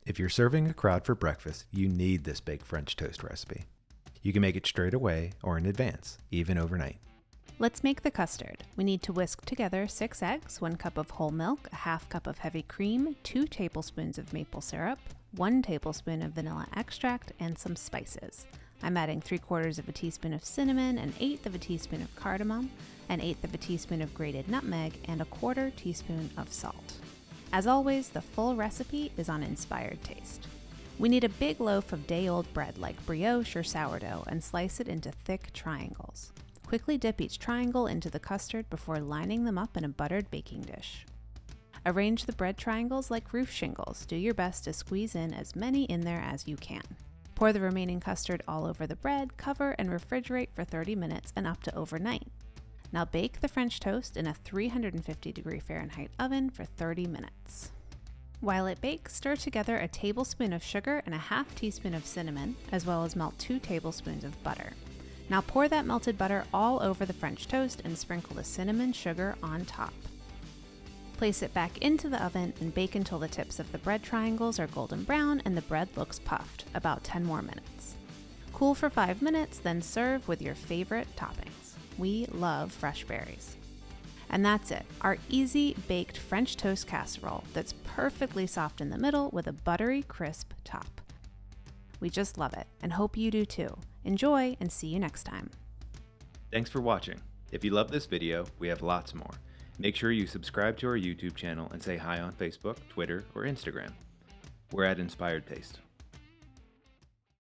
If you're serving a crowd for breakfast, you need this baked French toast recipe. You can make it straight away or in advance, even overnight. Let's make the custard. We need to whisk together 6 eggs, 1 cup of whole milk, a half cup of heavy cream, 2 tablespoons of maple syrup, 1 tablespoon of vanilla extract, and some spices. I'm adding 3/4 of a teaspoon of cinnamon, an 1/8 of a teaspoon of cardamom, an 1/8 of a teaspoon of grated nutmeg, and a 1/4 teaspoon of salt. As always, the full recipe is on Inspired Taste. We need a big loaf of day-old bread like brioche or sourdough and slice it into thick triangles. Quickly dip each triangle into the custard before lining them up in a buttered baking dish. Arrange the bread triangles like roof shingles. Do your best to squeeze in as many in there as you can. Pour the remaining custard all over the bread, cover, and refrigerate for 30 minutes and up to overnight. Now bake the French toast in a 350° Fahrenheit oven for 30 minutes. While it bakes, stir together a tablespoon of sugar and a half teaspoon of cinnamon, as well as melt 2 tablespoons of butter. Now pour that melted butter all over the French toast and sprinkle the cinnamon sugar on top. Place it back into the oven and bake until the tips of the bread triangles are golden brown and the bread looks puffed, about 10 more minutes. Cool for 5 minutes, then serve with your favorite toppings. We love fresh berries. And that's it, our easy baked French toast casserole that's perfectly soft in the middle with a buttery, crisp top. We just love it and hope you do too. Enjoy and see you next time. Thanks for watching. If you love this video, we have lots more. Make sure you subscribe to our YouTube channel and say hi on Facebook, Twitter, or Instagram. We're at Inspired Taste.